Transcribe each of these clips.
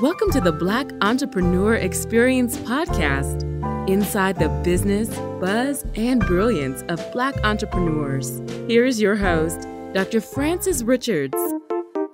Welcome to the Black Entrepreneur Experience podcast, inside the business, buzz, and brilliance of Black entrepreneurs. Here is your host, Dr. Frances Richards.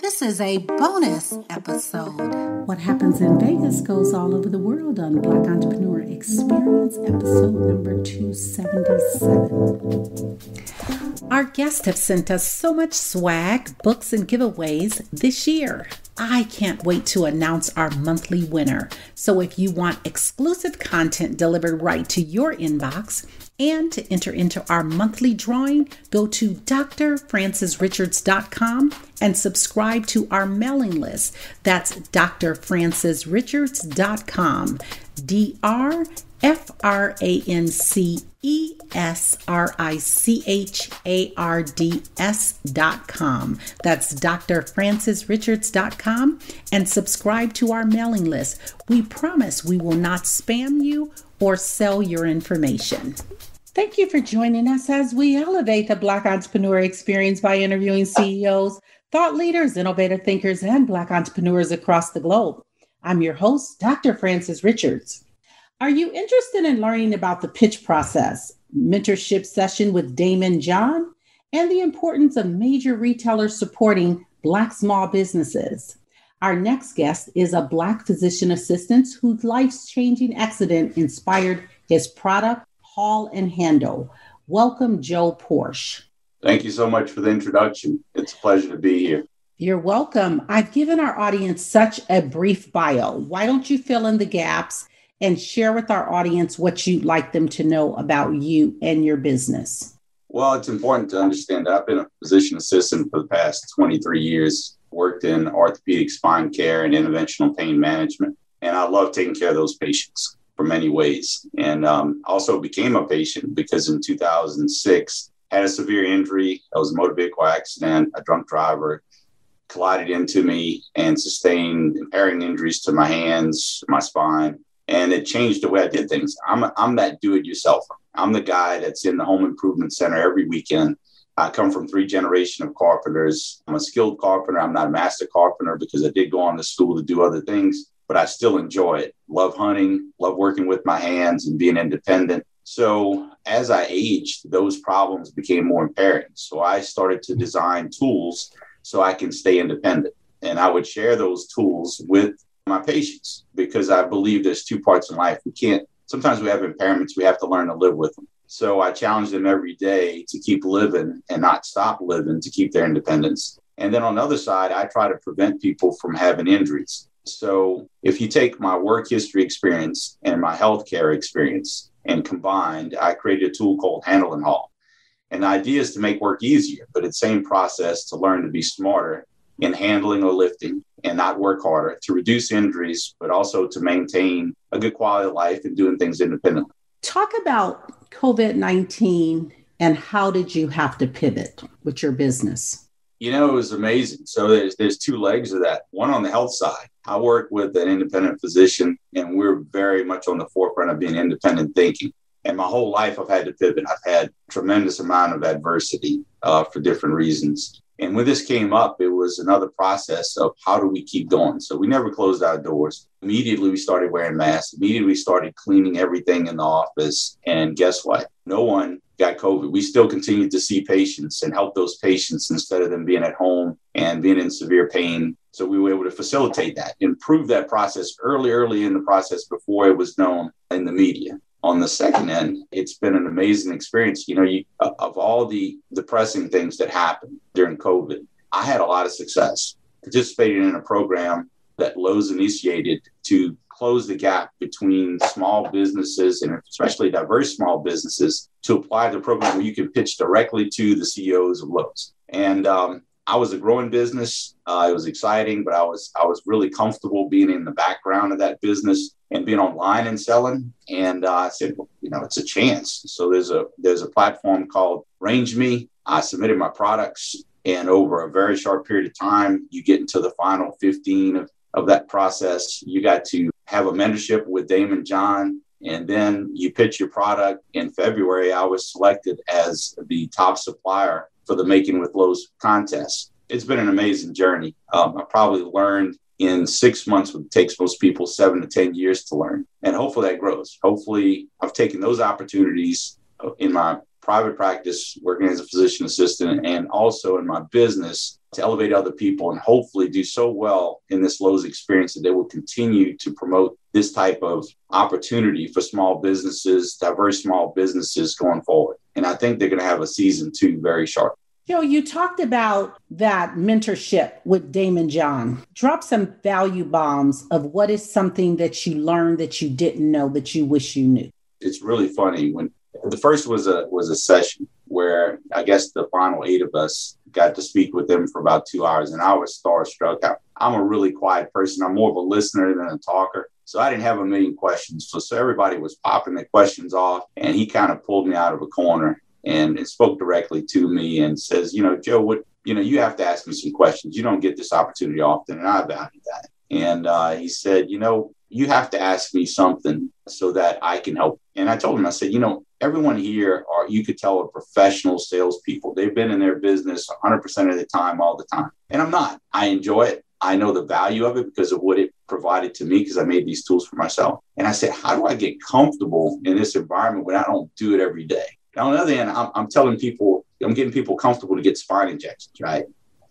This is a bonus episode. What happens in Vegas goes all over the world on Black Entrepreneur Experience, episode number 277. Our guests have sent us so much swag, books, and giveaways this year. I can't wait to announce our monthly winner. So if you want exclusive content delivered right to your inbox and to enter into our monthly drawing, go to drfrancesrichards.com and subscribe to our mailing list. That's drfrancesrichards.com. drfrancesrichards.com. That's drfrancesrichards.com and subscribe to our mailing list. We promise we will not spam you or sell your information. Thank you for joining us as we elevate the Black entrepreneur experience by interviewing CEOs, thought leaders, innovative thinkers, and Black entrepreneurs across the globe. I'm your host, Dr. Frances Richards. Are you interested in learning about the pitch process, mentorship session with Daymond John, and the importance of major retailers supporting Black small businesses? Our next guest is a Black physician assistant whose life-changing accident inspired his product, Haul and Handle. Welcome, Joe Porche. Thank you so much for the introduction. It's a pleasure to be here. You're welcome. I've given our audience such a brief bio. Why don't you fill in the gaps and share with our audience what you'd like them to know about you and your business? Well, it's important to understand that I've been a physician assistant for the past 23 years, worked in orthopedic spine care and interventional pain management. And I love taking care of those patients for many ways. And also became a patient because in 2006, had a severe injury. I was a motor vehicle accident. A drunk driver collided into me and sustained impairing injuries to my hands, my spine. And it changed the way I did things. I'm that do-it-yourselfer. I'm the guy that's in the home improvement center every weekend. I come from 3 generations of carpenters. I'm a skilled carpenter. I'm not a master carpenter because I did go on to school to do other things, but I still enjoy it. Love hunting, love working with my hands and being independent. So as I aged, those problems became more impairing. So I started to design tools so I can stay independent. And I would share those tools with my patients because I believe there's 2 parts in life. Sometimes we have impairments. We have to learn to live with them. So I challenge them every day to keep living and not stop living to keep their independence. And then on the other side, I try to prevent people from having injuries. So if you take my work history experience and my healthcare experience and combined, I created a tool called Handle and Haul. And the idea is to make work easier, but it's the same process to learn to be smarter in handling or lifting and not work harder, to reduce injuries, but also to maintain a good quality of life and doing things independently. Talk about COVID-19 and how did you have to pivot with your business? You know, it was amazing. So there's 2 legs of that. One on the health side. I work with an independent physician, and we're very much on the forefront of being independent thinking. And my whole life, I've had to pivot. I've had tremendous amount of adversity for different reasons. And when this came up, it was another process of how do we keep going? So we never closed our doors. Immediately, we started wearing masks. Immediately, we started cleaning everything in the office. And guess what? No one got COVID. We still continued to see patients and help those patients instead of them being at home and being in severe pain. So we were able to facilitate that, improve that process early in the process before it was known in the media. On the second end, it's been an amazing experience. You know, of all the depressing things that happened during COVID, I had a lot of success participating in a program that Lowe's initiated to close the gap between small businesses and especially diverse small businesses to apply the program where you can pitch directly to the CEOs of Lowe's. And I was a growing business. It was exciting, but I was really comfortable being in the background of that business and being online and selling. And I said, well, you know, it's a chance. So there's a platform called Range Me. I submitted my products, and over a very short period of time, you get into the final 15 of that process. You got to have a mentorship with Daymond John, and then you pitch your product. In February, I was selected as the top supplier for the Making with Lowe's contest. It's been an amazing journey. I probably learned in 6 months what takes most people 7 to 10 years to learn. And hopefully that grows. Hopefully I've taken those opportunities in my private practice, working as a physician assistant, and also in my business to elevate other people and hopefully do so well in this Lowe's experience that they will continue to promote this type of opportunity for small businesses, diverse small businesses going forward. And I think they're going to have a season 2 very shortly. Joe, you talked about that mentorship with Daymond John. Drop some value bombs of what is something that you learned that you didn't know that you wish you knew. It's really funny. When the first was a session where I guess the final 8 of us got to speak with them for about 2 hours, and I was starstruck. I'm a really quiet person. I'm more of a listener than a talker. So I didn't have a million questions. So everybody was popping the questions off, and he kind of pulled me out of a corner and spoke directly to me and says, Joe, you have to ask me some questions. You don't get this opportunity often, and I value that. And he said, you have to ask me something so that I can help. And I told him, I said, everyone here you could tell are professional salespeople. They've been in their business 100% of the time, all the time. And I'm not. I enjoy it. I know the value of it because of what it provided to me because I made these tools for myself. And I said, how do I get comfortable in this environment when I don't do it every day? Now, on the other hand, I'm telling people, I'm getting people comfortable to get spine injections, right?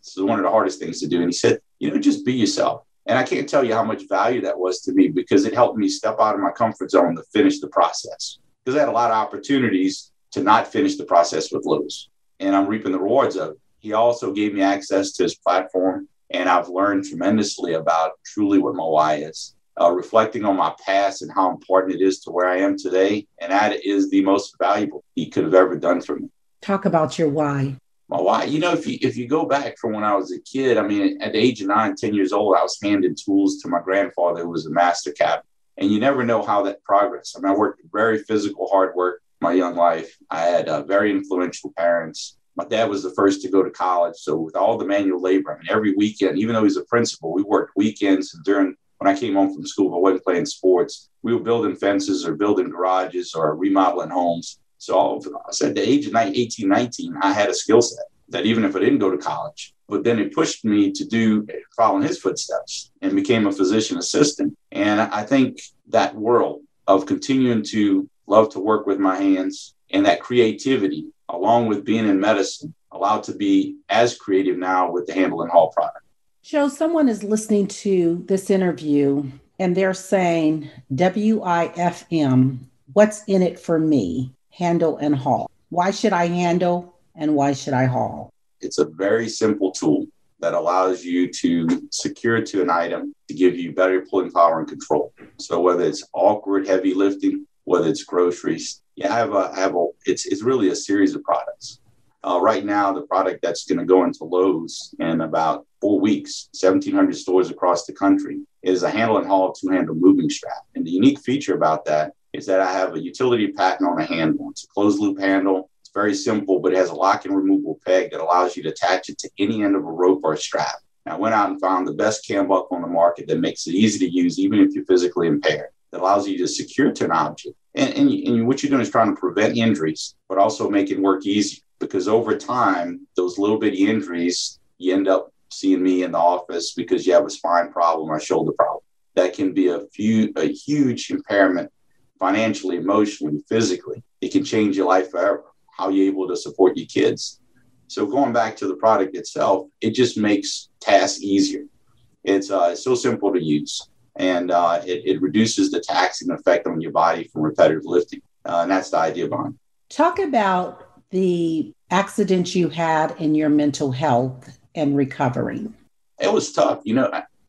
This is one of the hardest things to do. And he said, just be yourself. And I can't tell you how much value that was to me because it helped me step out of my comfort zone to finish the process. Because I had a lot of opportunities to not finish the process with Lowe's. And I'm reaping the rewards of it. He also gave me access to his platform. And I've learned tremendously about truly what my why is. Reflecting on my past and how important it is to where I am today. And that is the most valuable he could have ever done for me. Talk about your why. My why, if you go back from when I was a kid, at the age of 9, 10 years old, I was handing tools to my grandfather who was a master captain. And you never know how that progressed. I worked very physical, hard work my young life. I had very influential parents. My dad was the first to go to college. So with all the manual labor, every weekend, even though he's a principal, we worked weekends. And when I came home from school, if I wasn't playing sports, we were building fences or building garages or remodeling homes. So I said at the age of 18, 19, I had a skill set that even if I didn't go to college, but then it pushed me to follow in his footsteps and became a physician assistant. And I think that world of continuing to love to work with my hands and that creativity, along with being in medicine, allowed to be as creative now with the Handle and Hall product. Joe, someone is listening to this interview and they're saying, WIFM, what's in it for me? Handle and haul. Why should I handle and why should I haul? It's a very simple tool that allows you to secure to an item to give you better pulling power and control. So whether it's awkward, heavy lifting, whether it's groceries, it's really a series of products. Right now, the product that's going to go into Lowe's in about 4 weeks, 1,700 stores across the country, is a Handle and Haul 2-handle moving strap. And the unique feature about that is that I have a utility patent on the handle. It's a closed loop handle. It's very simple, but it has a lock and removable peg that allows you to attach it to any end of a rope or a strap. And I went out and found the best cam buckle on the market that makes it easy to use, even if you're physically impaired, that allows you to secure to an object. And what you're doing is trying to prevent injuries, but also make it work easier. Because over time, those little bitty injuries, you end up seeing me in the office because you have a spine problem or a shoulder problem. That can be a huge impairment financially, emotionally, physically. It can change your life forever. How you're able to support your kids. So going back to the product itself, it just makes tasks easier. It's so simple to use. And it reduces the taxing effect on your body from repetitive lifting. And that's the idea behind it. Talk about the accident you had in your mental health and recovering. It was tough.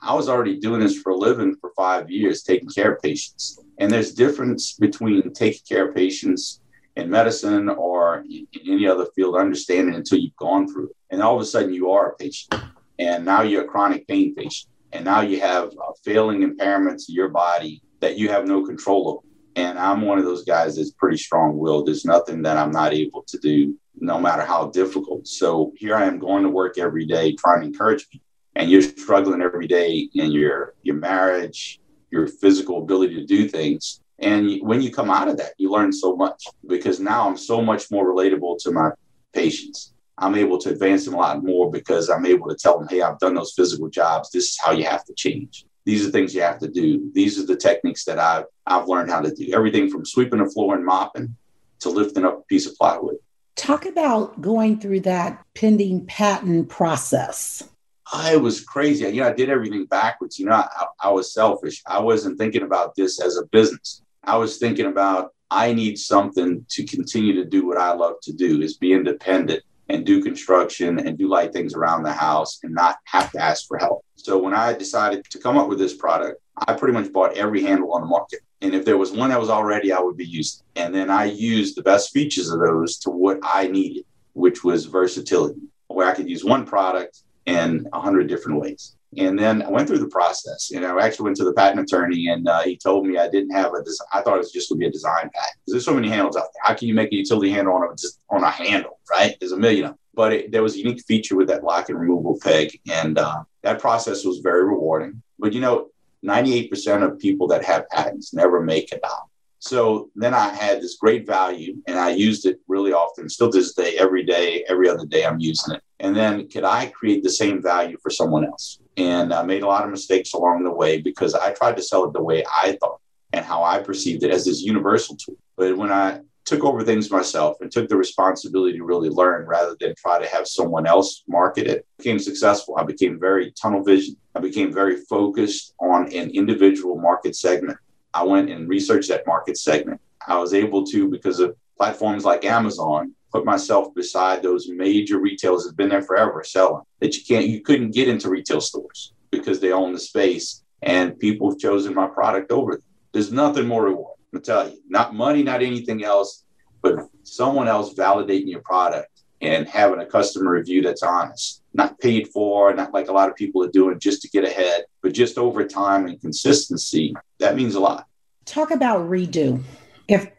I was already doing this for a living for 5 years, taking care of patients. And there's difference between taking care of patients in medicine or in any other field, understanding until you've gone through it. And all of a sudden you are a patient. And now you're a chronic pain patient. And now you have failing impairments in your body that you have no control over. And I'm one of those guys that's pretty strong-willed. There's nothing that I'm not able to do, no matter how difficult. So here I am going to work every day, trying to encourage people. And you're struggling every day in your marriage, your physical ability to do things. And when you come out of that, you learn so much because now I'm so much more relatable to my patients. I'm able to advance them a lot more because I'm able to tell them, hey, I've done those physical jobs. This is how you have to change. These are things you have to do. These are the techniques that I've learned how to do. Everything from sweeping the floor and mopping to lifting up a piece of plywood. Talk about going through that pending patent process. It was crazy. I did everything backwards. I was selfish. I wasn't thinking about this as a business. I was thinking about, I need something to continue to do what I love to do, is be independent and do construction and do light things around the house and not have to ask for help. So when I decided to come up with this product, I pretty much bought every handle on the market. And if there was one that was already, I would be using it. And then I used the best features of those to what I needed, which was versatility, where I could use one product in 100 different ways. And then I went through the process, and I actually went to the patent attorney, and he told me I didn't have a design. I thought it was just going to be a design patent, because there's so many handles out there. How can you make a utility handle on a handle, right? There's a million of them. But there was a unique feature with that lock and removable peg, and that process was very rewarding. But 98% of people that have patents never make it out. So then I had this great value, and I used it really often. Still to this day, every day, every other day, I'm using it. And then could I create the same value for someone else? And I made a lot of mistakes along the way because I tried to sell it the way I thought and how I perceived it as this universal tool. But when I took over things myself and took the responsibility to really learn rather than try to have someone else market it, I became successful. I became very tunnel vision. I became very focused on an individual market segment. I went and researched that market segment. I was able to, because of platforms like Amazon, put myself beside those major retailers that have been there forever selling, that you couldn't get into retail stores because they own the space, and people have chosen my product over them. There's nothing more rewarding, I'm tell you, not money, not anything else, but someone else validating your product and having a customer review that's honest, not paid for, not like a lot of people are doing just to get ahead, but just over time and consistency. That means a lot. Talk about redo.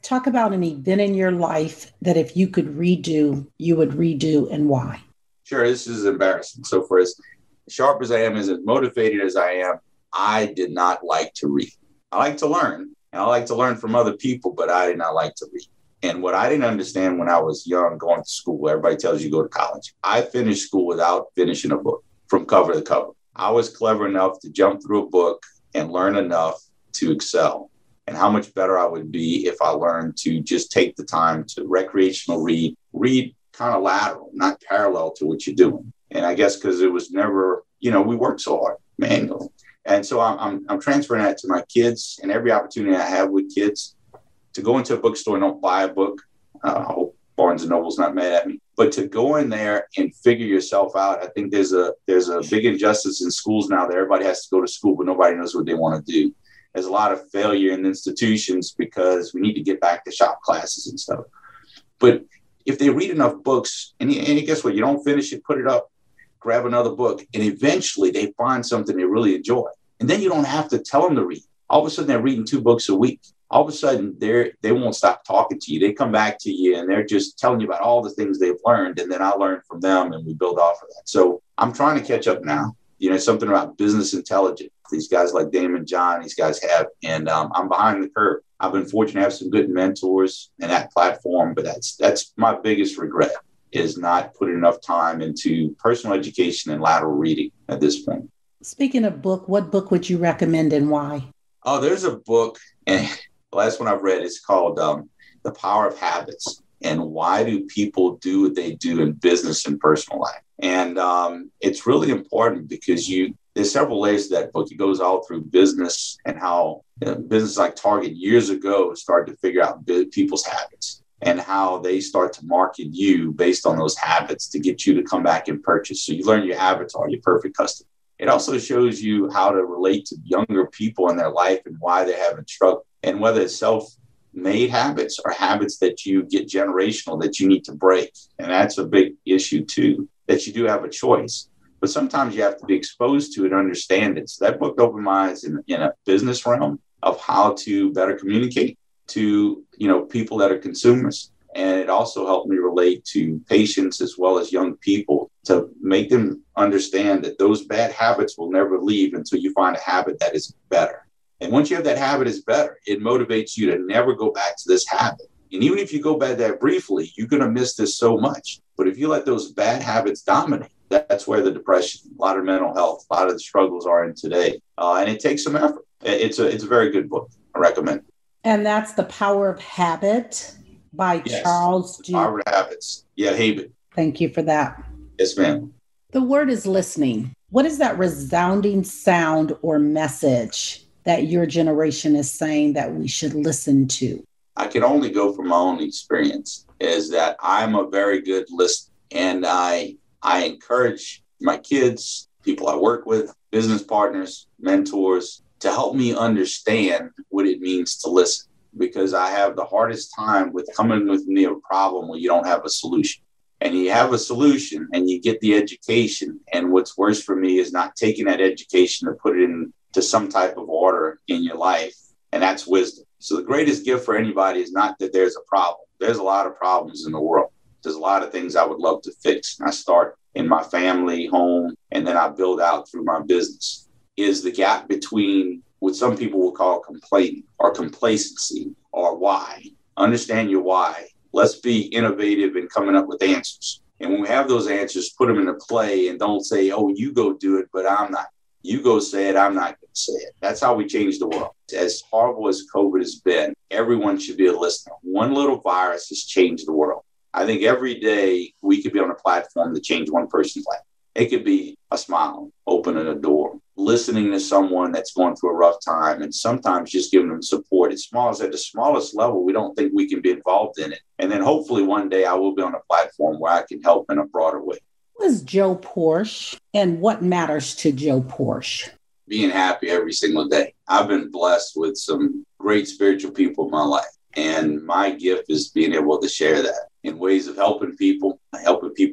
Talk about an event in your life that if you could redo, you would redo, and why. Sure, this is embarrassing. So for as sharp as I am, as motivated as I am, I did not like to read. I like to learn, and I like to learn from other people, but I did not like to read. And what I didn't understand when I was young, going to school, everybody tells you go to college. I finished school without finishing a book from cover to cover. I was clever enough to jump through a book and learn enough to excel. And how much better I would be if I learned to just take the time to recreational read kind of lateral, not parallel to what you're doing. And I guess because it was never, we worked so hard manually. And so I'm transferring that to my kids, and every opportunity I have with kids to go into a bookstore and don't buy a book. I hope Barnes & Noble's not mad at me. But to go in there and figure yourself out, I think there's a big injustice in schools now that everybody has to go to school, but nobody knows what they want to do. There's a lot of failure in institutions because we need to get back to shop classes and stuff. But if they read enough books, and guess what? You don't finish it, put it up, grab another book, and eventually they find something they really enjoy. And then you don't have to tell them to read. All of a sudden, they're reading 2 books a week. All of a sudden, they won't stop talking to you. They come back to you, and they're just telling you about all the things they've learned. And then I learn from them, and we build off of that. So I'm trying to catch up now. Something about business intelligence. These guys like Daymond, John, these guys have, and I'm behind the curve. I've been fortunate to have some good mentors in that platform, but that's my biggest regret, is not putting enough time into personal education and lateral reading at this point. Speaking of book, what book would you recommend and why? Oh, there's a book, and the last one I've read is called The Power of Habits, and why do people do what they do in business and personal life? And it's really important because there's several layers to that book. It goes all through business and how business like Target years ago started to figure out people's habits and how they start to market you based on those habits to get you to come back and purchase. So you learn your avatar, your perfect customer. It also shows you how to relate to younger people in their life and why they're having struggle, and whether it's self-made habits or habits that you get generational that you need to break. And that's a big issue too, that you do have a choice. But sometimes you have to be exposed to it and understand it. So that book opened my eyes in a business realm of how to better communicate to, people that are consumers. And it also helped me relate to patients as well as young people to make them understand that those bad habits will never leave until you find a habit that is better. And once you have that habit is better, it motivates you to never go back to this habit. And even if you go back there briefly, you're going to miss this so much. But if you let those bad habits dominate, that's where the depression, a lot of mental health, a lot of the struggles are in today. And it takes some effort. It's a very good book. I recommend it. And that's The Power of Habit by Charles D. Power of Habits. Yeah, Habit. Thank you for that. Yes, ma'am. The word is listening. What is that resounding sound or message that your generation is saying that we should listen to? I can only go from my own experience, is that I'm a very good listener. And I encourage my kids, people I work with, business partners, mentors, to help me understand what it means to listen. Because I have the hardest time with coming with me a problem when you don't have a solution. And you have a solution and you get the education. And what's worse for me is not taking that education to put it into some type of order in your life. And that's wisdom. So the greatest gift for anybody is not that there's a problem. There's a lot of problems in the world. There's a lot of things I would love to fix. And I start in my family, home, and then I build out through my business. Is the gap between what some people will call complaining or complacency or why. Understand your why. Let's be innovative in coming up with answers. And when we have those answers, put them into play and don't say, oh, you go do it, but I'm not. You go say it, I'm not going to say it. That's how we change the world. As horrible as COVID has been, everyone should be a listener. One little virus has changed the world. I think every day we could be on a platform to change one person's life. It could be a smile, opening a door, listening to someone that's going through a rough time, and sometimes just giving them support. It's small as at the smallest level, we don't think we can be involved in it. And then hopefully one day I will be on a platform where I can help in a broader way. Who is Joe Porche, and what matters to Joe Porche? Being happy every single day. I've been blessed with some great spiritual people in my life. And my gift is being able to share that in ways of helping people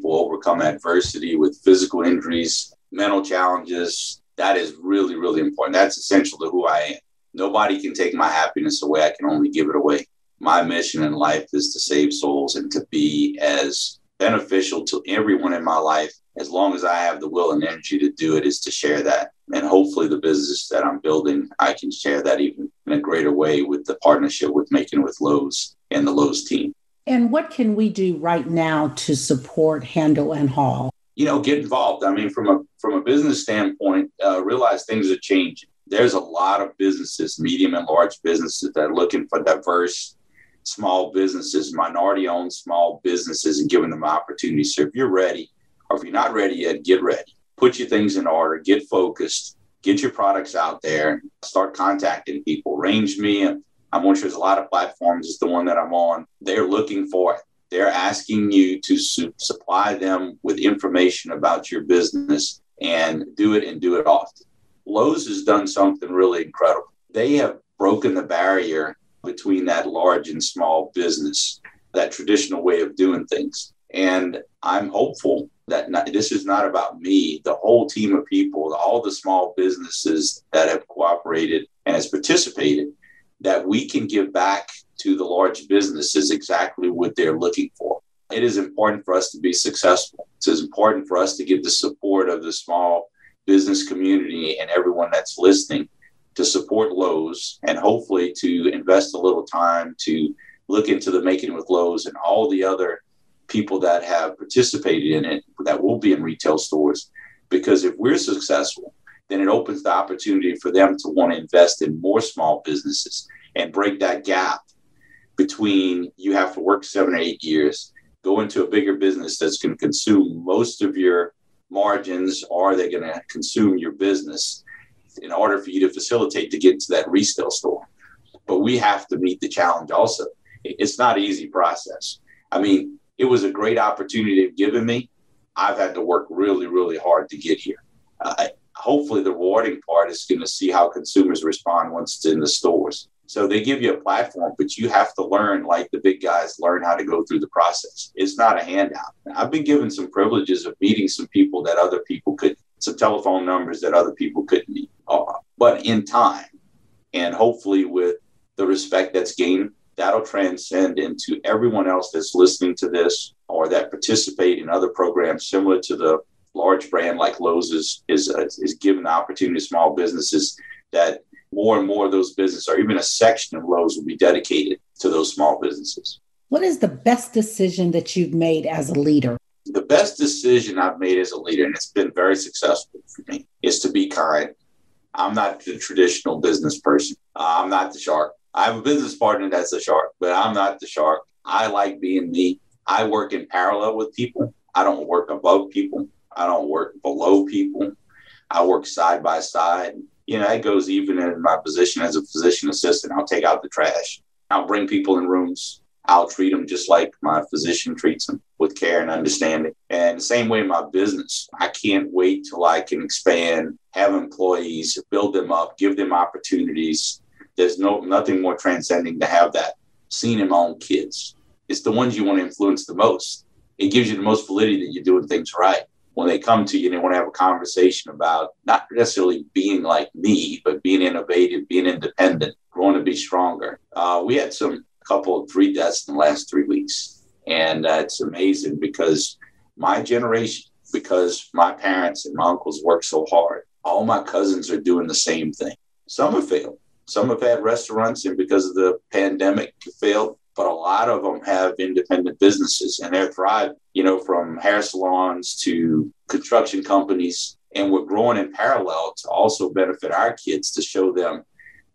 overcome adversity with physical injuries, mental challenges. That is really, really important. That's essential to who I am. Nobody can take my happiness away. I can only give it away. My mission in life is to save souls and to be as beneficial to everyone in my life. As long as I have the will and energy to do it, is to share that. And hopefully the business that I'm building, I can share that even in a greater way with the partnership with Making with Lowe's and the Lowe's team. And what can we do right now to support Handle and Hall? Get involved. I mean, from a business standpoint, realize things are changing. There's a lot of businesses, medium and large businesses, that are looking for diverse small businesses, minority-owned small businesses, and giving them opportunities. So if you're ready, or if you're not ready yet, get ready. Put your things in order, get focused, get your products out there, start contacting people. Range me. I'm sure there's a lot of platforms. It's the one that I'm on. They're looking for it. They're asking you to supply them with information about your business and do it often. Lowe's has done something really incredible. They have broken the barrier between that large and small business, that traditional way of doing things. And I'm hopeful that this is not about me. The whole team of people, all the small businesses that have cooperated and has participated, that we can give back to the large businesses exactly what they're looking for. It is important for us to be successful. It's important for us to get the support of the small business community and everyone that's listening to support Lowe's, and hopefully to invest a little time to look into the Making with Lowe's and all the other people that have participated in it that will be in retail stores. Because if we're successful, then it opens the opportunity for them to want to invest in more small businesses and break that gap between you have to work 7 or 8 years, go into a bigger business that's going to consume most of your margins, or they're going to consume your business in order for you to facilitate to get to that retail store. But we have to meet the challenge also. It's not an easy process. I mean, it was a great opportunity they've given me. I've had to work really, really hard to get here. Hopefully the rewarding part is going to see how consumers respond once it's in the stores. So they give you a platform, but you have to learn, like the big guys, learn how to go through the process. It's not a handout. I've been given some privileges of meeting some people that other people couldn't, some telephone numbers that other people couldn't meet. But in time, and hopefully with the respect that's gained, that'll transcend into everyone else that's listening to this or that participate in other programs similar to the large brand like Lowe's is giving the opportunity to small businesses, that more and more of those businesses, or even a section of Lowe's, will be dedicated to those small businesses. What is the best decision that you've made as a leader? The best decision I've made as a leader, and it's been very successful for me, is to be kind. I'm not the traditional business person. I'm not the shark. I have a business partner that's a shark, but I'm not the shark. I like being me. I work in parallel with people. I don't work above people. I don't work below people. I work side by side. It goes even in my position as a physician assistant. I'll take out the trash. I'll bring people in rooms. I'll treat them just like my physician treats them, with care and understanding. And the same way in my business, I can't wait till I can expand, have employees, build them up, give them opportunities. There's nothing more transcending to have that seen in my own kids. It's the ones you want to influence the most. It gives you the most validity that you're doing things right. When they come to you and they want to have a conversation about not necessarily being like me, but being innovative, being independent, growing to be stronger. We had three deaths in the last 3 weeks. And it's amazing because my generation, because my parents and my uncles worked so hard, all my cousins are doing the same thing. Some have failed. Some have had restaurants, and because of the pandemic, failed. But a lot of them have independent businesses, and they're thriving, from hair salons to construction companies. And we're growing in parallel to also benefit our kids, to show them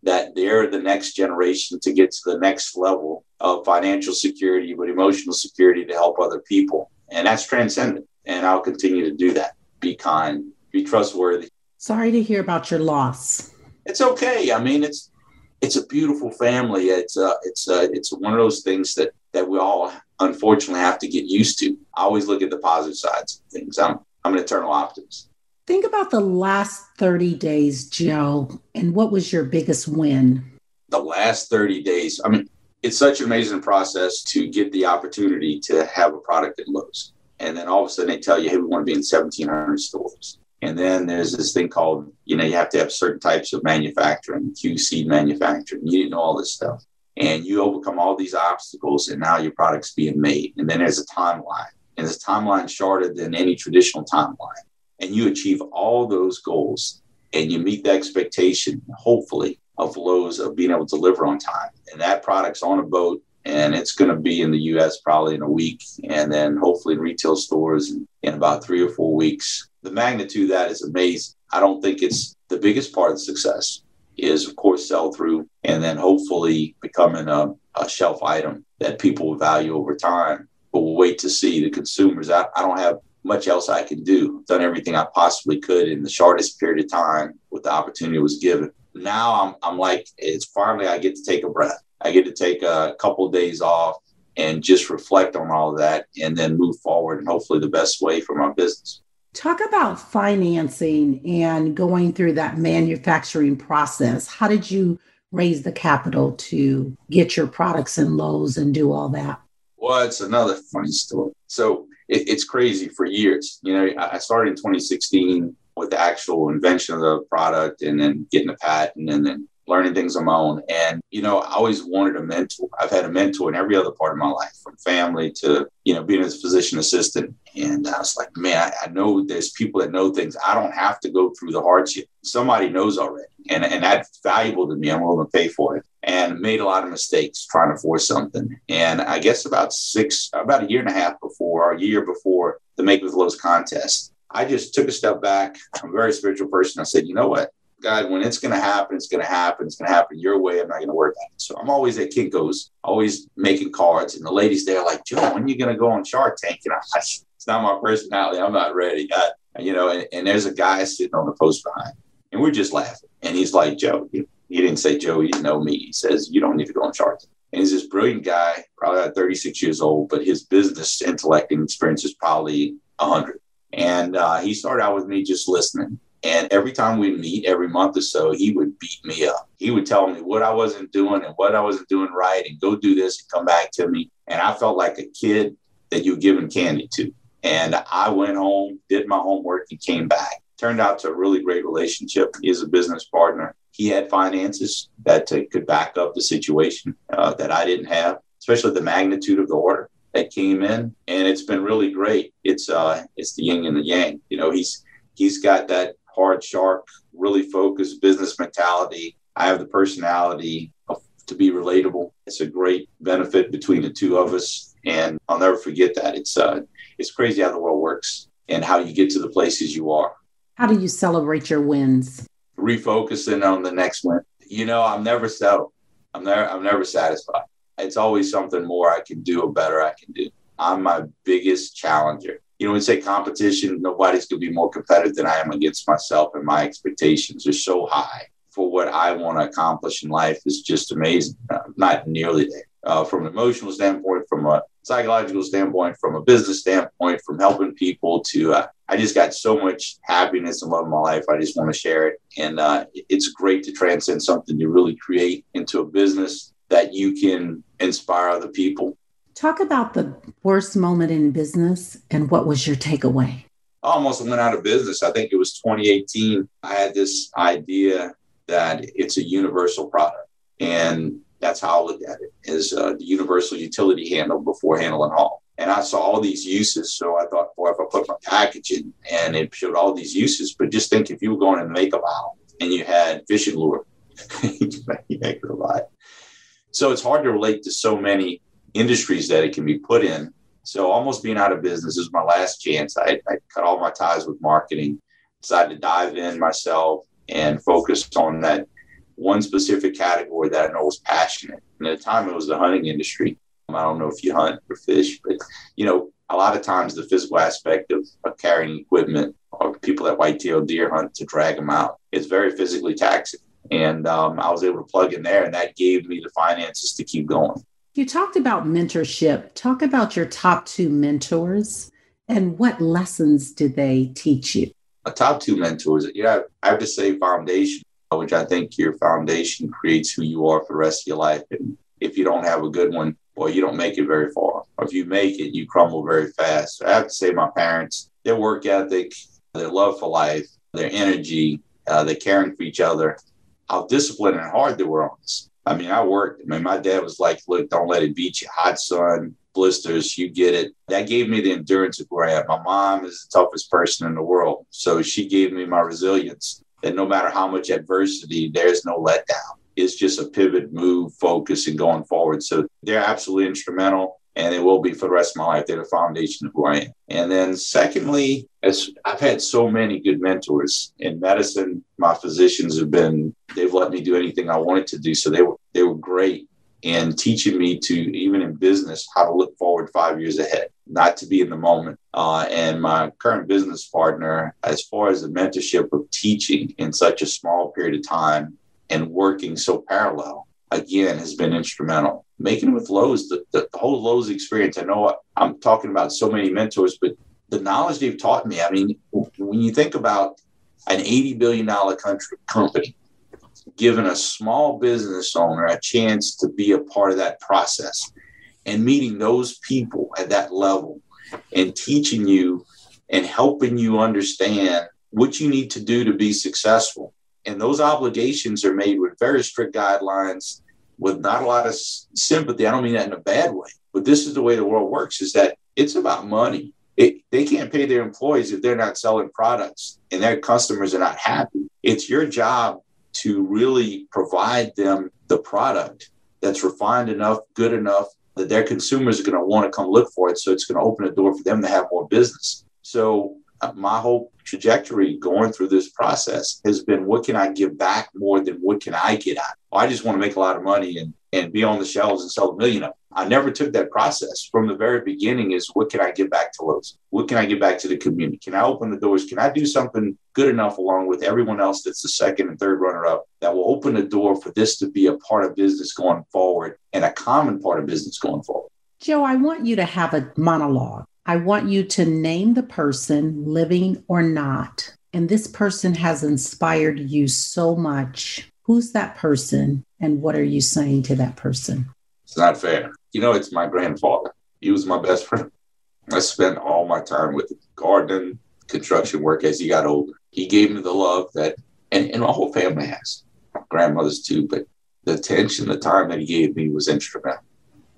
that they're the next generation to get to the next level of financial security, but emotional security to help other people. And that's transcendent. And I'll continue to do that. Be kind, be trustworthy. Sorry to hear about your loss. It's okay. I mean, it's a beautiful family. It's one of those things that we all unfortunately have to get used to. I always look at the positive sides of things. I'm an eternal optimist. Think about the last 30 days, Joe, and what was your biggest win? The last 30 days. I mean, it's such an amazing process to get the opportunity to have a product at Lowe's. And then all of a sudden they tell you, hey, we want to be in 1,700 stores. And then there's this thing called, you have to have certain types of manufacturing, QC manufacturing. You didn't know all this stuff. And you overcome all these obstacles, and now your product's being made. And then there's a timeline. And this timeline shorter than any traditional timeline. And you achieve all those goals, and you meet the expectation, hopefully, of Lowe's of being able to deliver on time. And that product's on a boat, and it's going to be in the U.S. probably in a week, and then hopefully in retail stores in about 3 or 4 weeks. The magnitude of that is amazing. I don't think it's the biggest part of the success is, of course, sell through, and then hopefully becoming a shelf item that people will value over time. But we'll wait to see. The consumers, I don't have much else I can do. I've done everything I possibly could in the shortest period of time with the opportunity was given. Now I'm like, it's finally, I get to take a breath. I get to take a couple of days off and just reflect on all of that, and then move forward and hopefully the best way for my business. Talk about financing and going through that manufacturing process. How did you raise the capital to get your products in Lowe's and do all that? Well, it's another funny story. So it's crazy. For years, I started in 2016 with the actual invention of the product, and then getting a patent, and then learning things on my own. And, I always wanted a mentor. I've had a mentor in every other part of my life, from family to, being a physician assistant. And I was like, man, I know there's people that know things. I don't have to go through the hardship. Somebody knows already. And that's valuable to me. I'm willing to pay for it. And made a lot of mistakes trying to force something. And I guess about a year and a half before, or a year before the Make with Lowe's contest, I just took a step back. I'm a very spiritual person. I said, you know what, God, when it's going to happen, it's going to happen. It's going to happen your way. I'm not going to worry about it. So I'm always at Kinko's, always making cards. And the ladies there are like, Joe, when are you going to go on Shark Tank? And I'm like, it's not my personality. I'm not ready. And there's a guy sitting on the post behind, and we're just laughing. And he's like, Joe, he didn't say, Joe, you didn't know me. He says, you don't need to go on Shark Tank. And he's this brilliant guy, probably about 36 years old, but his business intellect and experience is probably 100. And he started out with me just listening. And every time we meet, every month or so, he would beat me up. He would tell me what I wasn't doing and what I wasn't doing right, and go do this and come back to me. And I felt like a kid that you're giving candy to. And I went home, did my homework, and came back. Turned out to a really great relationship. He is a business partner. He had finances that could back up the situation that I didn't have, especially the magnitude of the order that came in. And it's been really great. It's the yin and the yang. He's got that hard shark, really focused business mentality. I have the personality to be relatable. It's a great benefit between the two of us. And I'll never forget that. It's crazy how the world works and how you get to the places you are. How do you celebrate your wins? Refocusing on the next win. I'm never settled. I'm never satisfied. It's always something more I can do or better I can do. I'm my biggest challenger. When you say competition, nobody's going to be more competitive than I am against myself, and my expectations are so high for what I want to accomplish in life is just amazing. Not nearly there. From an emotional standpoint, from a psychological standpoint, from a business standpoint, from helping people to, I just got so much happiness and love in my life. I just want to share it. And it's great to transcend something you really create into a business that you can inspire other people. Talk about the worst moment in business and what was your takeaway? I almost went out of business. I think it was 2018. I had this idea that it's a universal product. And that's how I look at it, is the universal utility handle before handle and haul. And I saw all these uses. So I thought, boy, if I put my package in and it showed all these uses, but just think if you were going in the makeup aisle and you had fishing lure, you ain't gonna lie. So it's hard to relate to so many industries that it can be put in. So almost being out of business is my last chance. I cut all my ties with marketing, decided to dive in myself and focus on that one specific category that I know was passionate. And at the time, it was the hunting industry. I don't know if you hunt or fish, but, a lot of times the physical aspect of carrying equipment or people that whitetail deer hunt to drag them out is very physically taxing. And I was able to plug in there, and that gave me the finances to keep going. You talked about mentorship. Talk about your top 2 mentors and what lessons did they teach you? My top 2 mentors, I have to say foundation, which I think your foundation creates who you are for the rest of your life. And if you don't have a good one, well, you don't make it very far. Or if you make it, you crumble very fast. So I have to say my parents, their work ethic, their love for life, their energy, their caring for each other, how disciplined and hard they were on us. I worked. My dad was like, look, don't let it beat you. Hot sun, blisters, you get it. That gave me the endurance of where I am. My mom is the toughest person in the world. So she gave me my resilience that no matter how much adversity, there's no letdown. It's just a pivot, move, focus, and going forward. So they're absolutely instrumental, and they will be for the rest of my life. They're the foundation of who I am. And then secondly, I've had so many good mentors in medicine. My physicians they've let me do anything I wanted to do. So they were great in teaching me to, even in business, how to look forward 5 years ahead, not to be in the moment. And my current business partner, as far as the mentorship of teaching in such a small period of time and working so parallel, again, has been instrumental. Making it with Lowe's, the whole Lowe's experience, I know I'm talking about so many mentors, but the knowledge they've taught me, when you think about an $80 billion company, giving a small business owner a chance to be a part of that process and meeting those people at that level and teaching you and helping you understand what you need to do to be successful. And those obligations are made with very strict guidelines, with not a lot of sympathy. I don't mean that in a bad way, but this is the way the world works, is that it's about money. They can't pay their employees if they're not selling products and their customers are not happy. It's your job to really provide them the product that's refined enough, good enough, that their consumers are going to want to come look for it. So it's going to open a door for them to have more business. So my whole trajectory going through this process has been, what can I give back more than what can I get out? I just want to make a lot of money and be on the shelves and sell a million of them. I never took that process. From the very beginning is, what can I give back to Lowe's? What can I give back to the community? Can I open the doors? Can I do something good enough along with everyone else that's the second and third runner-up that will open the door for this to be a part of business going forward and a common part of business going forward? Joe, I want you to have a monologue. I want you to name the person, living or not, and this person has inspired you so much. Who's that person, and what are you saying to that person? It's not fair. It's my grandfather. He was my best friend. I spent all my time with him, gardening, construction work as he got older. He gave me the love that, and my whole family has, my grandmother's too, but the attention, the time that he gave me was instrumental.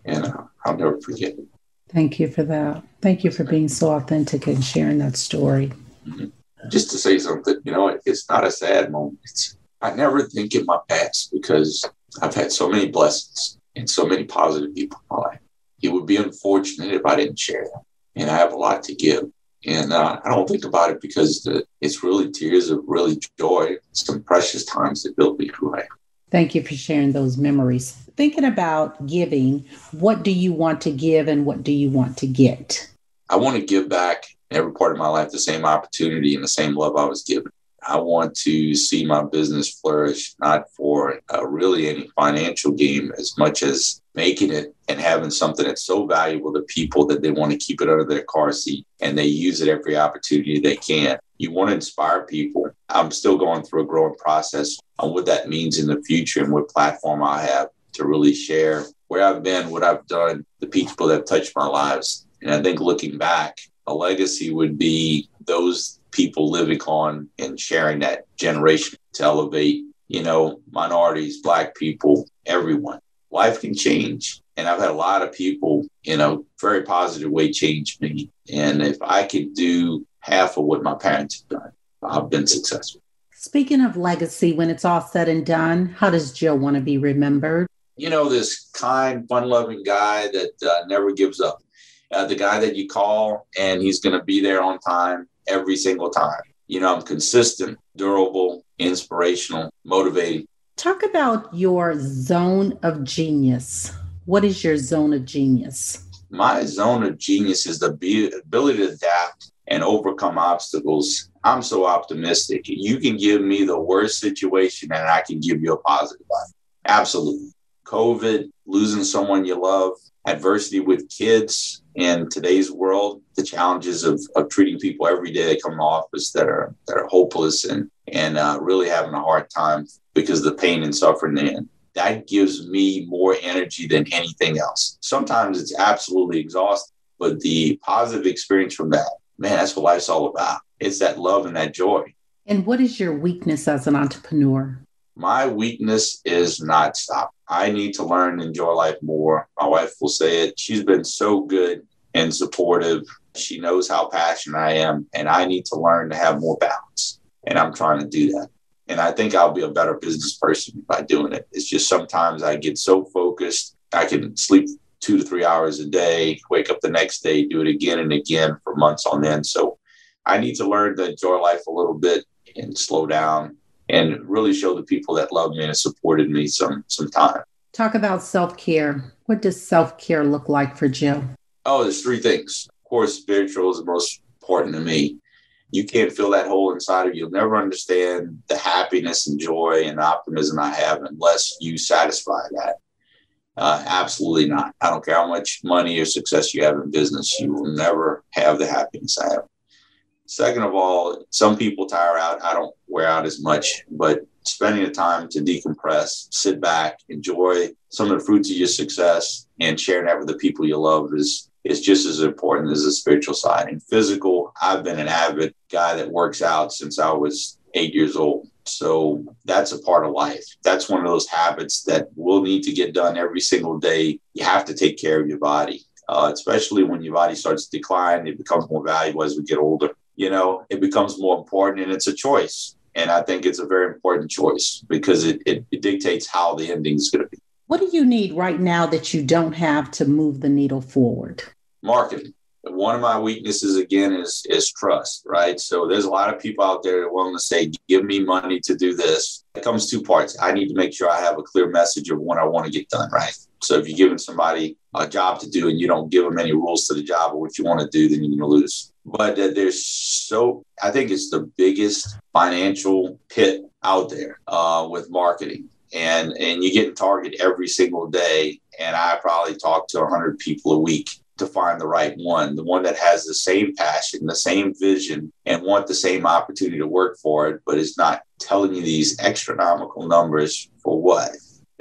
And I'll never forget it. Thank you for that. Thank you for being so authentic and sharing that story. Mm-hmm. Just to say something, it's not a sad moment. I never think in my past, because I've had so many blessings and so many positive people in my life. it would be unfortunate if I didn't share that. And I have a lot to give. And I don't think about it because it's really tears of really joy, some precious times that built me who I am. Thank you for sharing those memories. Thinking about giving, what do you want to give and what do you want to get? I want to give back every part of my life the same opportunity and the same love I was given. I want to see my business flourish, not for really any financial gain as much as making it and having something that's so valuable to people that they want to keep it under their car seat and they use it every opportunity they can. You want to inspire people. I'm still going through a growing process on what that means in the future and what platform I have to really share where I've been, what I've done, the people that have touched my lives. And I think looking back, a legacy would be those people living on and sharing that generation to elevate, minorities, Black people, everyone. Life can change. And I've had a lot of people, very positive way change me. And if I could do half of what my parents have done, I've been successful. Speaking of legacy, when it's all said and done, how does Joe want to be remembered? This kind, fun-loving guy that never gives up. The guy that you call and he's going to be there on time every single time. I'm consistent, durable, inspirational, motivating. Talk about your zone of genius. What is your zone of genius? My zone of genius is the ability to adapt and overcome obstacles. I'm so optimistic. You can give me the worst situation and I can give you a positive one. Absolutely. COVID, losing someone you love, adversity with kids in today's world, the challenges of treating people every day that come in office that are hopeless and really having a hard time because of the pain and suffering they're in. That gives me more energy than anything else. Sometimes it's absolutely exhausting, but the positive experience from that, man, that's what life's all about. It's that love and that joy. And what is your weakness as an entrepreneur? My weakness is not stop. I need to learn and enjoy life more. My wife will say it. She's been so good and supportive. She knows how passionate I am, and I need to learn to have more balance. And I'm trying to do that. And I think I'll be a better business person by doing it. It's just sometimes I get so focused. I can sleep 2 to 3 hours a day, wake up the next day, do it again and again for months on end. So I need to learn to enjoy life a little bit and slow down and really show the people that love me and have supported me some time. Talk about self-care. What does self-care look like for Joe? Oh, there's 3 things. Of course, spiritual is the most important to me. You can't fill that hole inside of you. You'll never understand the happiness and joy and optimism I have unless you satisfy that. Absolutely not. I don't care how much money or success you have in business. You will never have the happiness I have. Second of all, some people tire out. I don't wear out as much, but spending the time to decompress, sit back, enjoy some of the fruits of your success and sharing that with the people you love is just as important as the spiritual side. And physical, I've been an avid guy that works out since I was 8 years old. So that's a part of life. That's one of those habits that will need to get done every single day. You have to take care of your body, especially when your body starts to decline. It becomes more valuable as we get older. It becomes more important and it's a choice. And I think it's a very important choice because it dictates how the ending is going to be. What do you need right now that you don't have to move the needle forward? Marketing. One of my weaknesses, again, is trust, right? So there's a lot of people out there that are willing to say, give me money to do this. It comes 2 parts. I need to make sure I have a clear message of what I want to get done, right? So if you're giving somebody a job to do and you don't give them any rules to the job or what you want to do, then you're going to lose. But I think it's the biggest financial pit out there with marketing. And you get in Target every single day. And I probably talk to 100 people a week to find the right one, the one that has the same passion, the same vision, and want the same opportunity to work for it, but is not telling you these astronomical numbers for what?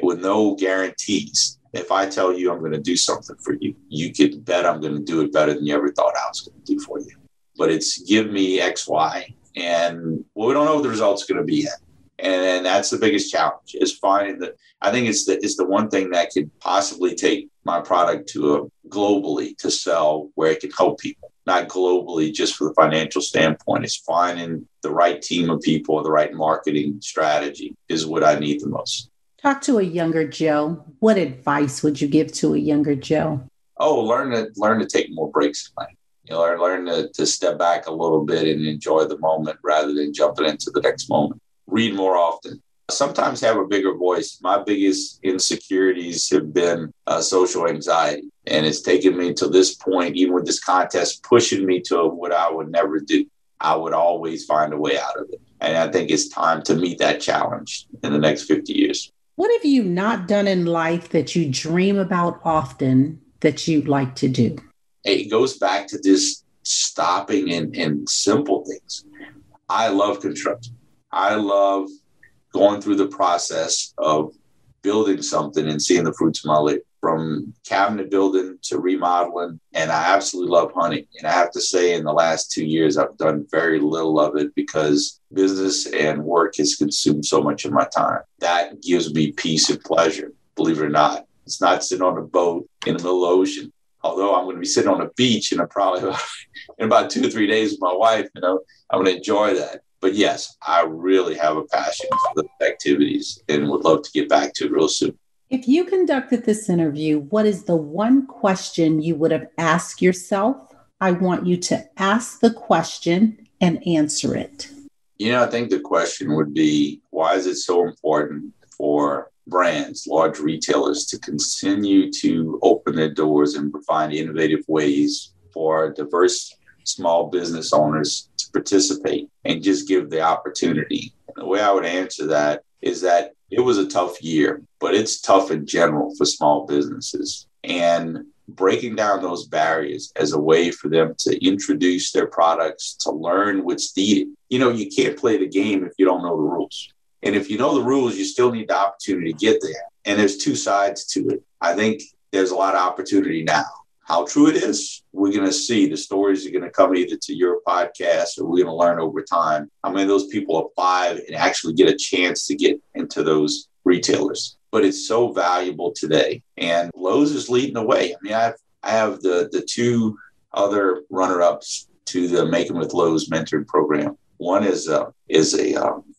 With no guarantees. If I tell you I'm going to do something for you, you can bet I'm going to do it better than you ever thought I was going to do for you. But it's give me X, Y. And we don't know what the result's going to be yet. And that's the biggest challenge is finding that. I think it's the one thing that could possibly take my product to globally to sell where it can help people, not globally just for the financial standpoint. It's finding the right team of people, the right marketing strategy is what I need the most. Talk to a younger Joe. What advice would you give to a younger Joe? Oh, learn to take more breaks in life. Learn to step back a little bit and enjoy the moment rather than jumping into the next moment. Read more often. Sometimes have a bigger voice. My biggest insecurities have been social anxiety. And it's taken me to this point, even with this contest, pushing me to what I would never do. I would always find a way out of it. And I think it's time to meet that challenge in the next 50 years. What have you not done in life that you dream about often that you'd like to do? It goes back to this stopping in simple things. I love construction. I love going through the process of building something and seeing the fruits of my labor, from cabinet building to remodeling. And I absolutely love hunting. And I have to say, in the last 2 years, I've done very little of it because business and work has consumed so much of my time. That gives me peace and pleasure, believe it or not. It's not sitting on a boat in the middle of the ocean. Although I'm going to be sitting on a beach in about 2 or 3 days with my wife, I'm going to enjoy that. But yes, I really have a passion for those activities and would love to get back to it real soon. If you conducted this interview, what is the one question you would have asked yourself? I want you to ask the question and answer it. I think the question would be, why is it so important for brands, large retailers, to continue to open their doors and find innovative ways for diverse small business owners to participate and just give the opportunity? And the way I would answer that is that it was a tough year, but it's tough in general for small businesses. And breaking down those barriers as a way for them to introduce their products, to learn what's needed. You can't play the game if you don't know the rules. And if you know the rules, you still need the opportunity to get there. And there's two sides to it. I think there's a lot of opportunity now. How true it is, we're going to see. The stories are going to come either to your podcast or we're going to learn over time how many of those people apply and actually get a chance to get into those retailers. But it's so valuable today. And Lowe's is leading the way. I have the two other runner-ups to the Making with Lowe's mentoring program. One is a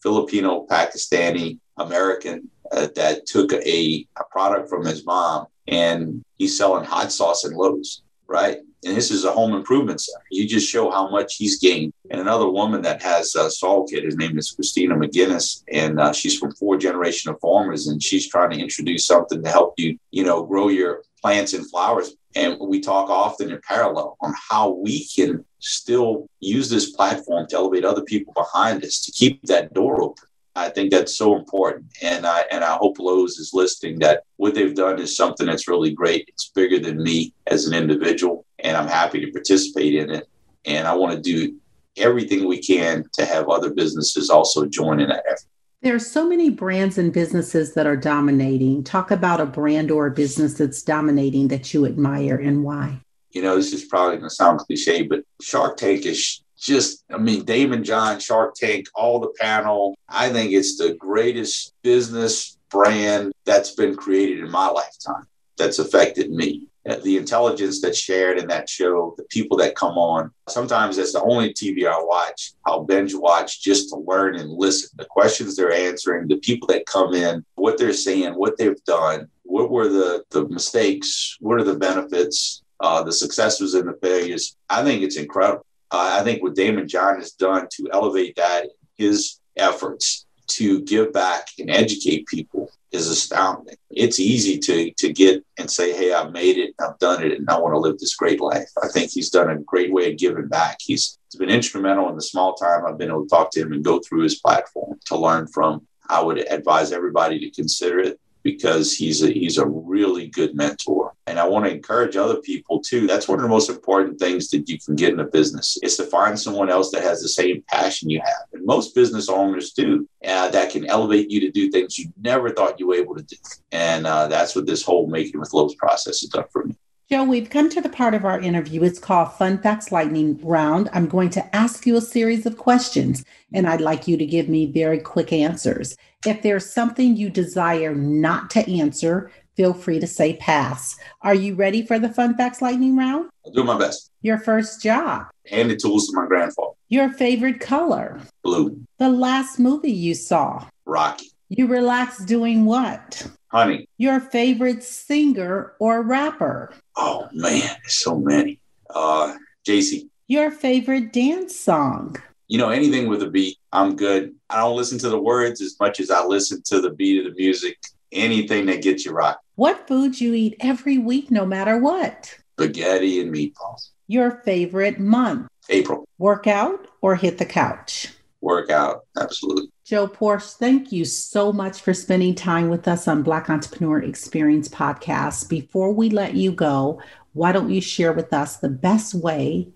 Filipino Pakistani American that took a product from his mom, and he's selling hot sauce in Lowe's, right? And this is a home improvement center. You just show how much he's gained. And another woman that has a Saul kit, his name is Christina McGinnis, and she's from 4 generations of farmers, and she's trying to introduce something to help you, grow your plants and flowers. And we talk often in parallel on how we can still use this platform to elevate other people behind us to keep that door open. I think that's so important. And I hope Lowe's is listening that what they've done is something that's really great. It's bigger than me as an individual, and I'm happy to participate in it. And I want to do everything we can to have other businesses also join in that effort. There are so many brands and businesses that are dominating. Talk about a brand or a business that's dominating that you admire and why. This is probably going to sound cliche, but Shark Tank is Daymond John, Shark Tank, all the panel. I think it's the greatest business brand that's been created in my lifetime that's affected me. The intelligence that's shared in that show, the people that come on. Sometimes that's the only TV I watch. I'll binge watch just to learn and listen. The questions they're answering, the people that come in, what they're saying, what they've done, what were the mistakes, what are the benefits, the successes and the failures. I think it's incredible. I think what Daymond John has done to elevate that, his efforts to give back and educate people is astounding. It's easy to get and say, hey, I've made it, I've done it, and I want to live this great life. I think he's done a great way of giving back. He's been instrumental in the small time I've been able to talk to him and go through his platform to learn from. I would advise everybody to consider it because he's a really good mentor. And I want to encourage other people too. That's one of the most important things that you can get in a business is to find someone else that has the same passion you have. And most business owners do, that can elevate you to do things you never thought you were able to do. And that's what this whole Making with Lowe's process has done for me. Joe, we've come to the part of our interview. It's called Fun Facts Lightning Round. I'm going to ask you a series of questions, and I'd like you to give me very quick answers. If there's something you desire not to answer, feel free to say pass. Are you ready for the Fun Facts Lightning Round? I'll do my best. Your first job. Handed tools to my grandfather. Your favorite color. Blue. The last movie you saw. Rocky. You relax doing what? Honey. Your favorite singer or rapper? Oh, man, there's so many. JC. Your favorite dance song? Anything with a beat, I'm good. I don't listen to the words as much as I listen to the beat of the music. Anything that gets you rocked. What food you eat every week, no matter what? Spaghetti and meatballs. Your favorite month? April. Workout or hit the couch? Workout, absolutely. Joe Porche, thank you so much for spending time with us on Black Entrepreneur Experience Podcast. Before we let you go, why don't you share with us the best way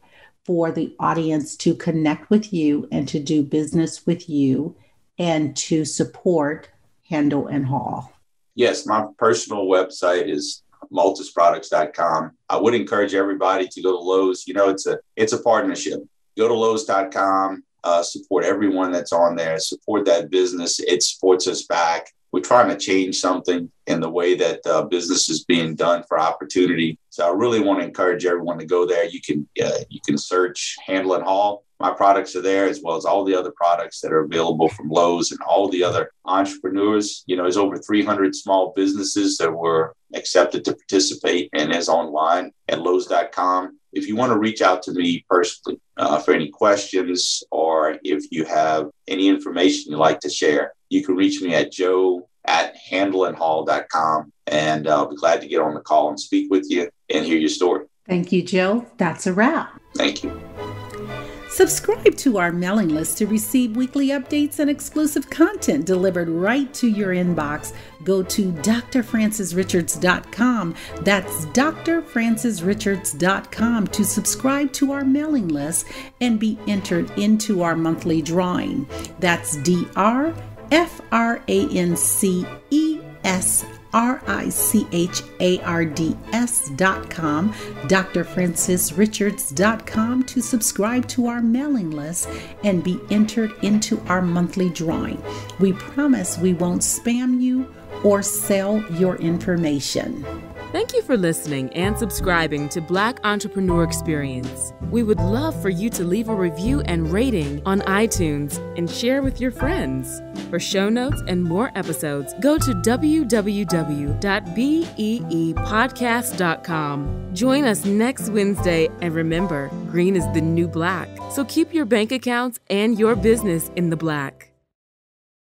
for the audience to connect with you and to do business with you and to support Handle and Hall? Yes, my personal website is multisproducts.com. I would encourage everybody to go to Lowe's. It's a partnership. Go to Lowe's.com. Support everyone that's on there, support that business. It supports us back. We're trying to change something in the way that business is being done for opportunity. So I really want to encourage everyone to go there. You can search Handle and Hall. My products are there, as well as all the other products that are available from Lowe's and all the other entrepreneurs. There's over 300 small businesses that were accepted to participate and is online at Lowe's.com. If you want to reach out to me personally for any questions, or if you have any information you'd like to share, you can reach me at joe@handleandhall.com, and I'll be glad to get on the call and speak with you and hear your story. Thank you, Joe. That's a wrap. Thank you. Subscribe to our mailing list to receive weekly updates and exclusive content delivered right to your inbox. Go to drfrancisrichards.com. That's drfrancisrichards.com to subscribe to our mailing list and be entered into our monthly drawing. That's drfrancisrichards.com, drfrancisrichards.com to subscribe to our mailing list and be entered into our monthly drawing. We promise we won't spam you or sell your information. Thank you for listening and subscribing to Black Entrepreneur Experience. We would love for you to leave a review and rating on iTunes and share with your friends. For show notes and more episodes, go to www.beepodcast.com. Join us next Wednesday, and remember, green is the new black. So keep your bank accounts and your business in the black.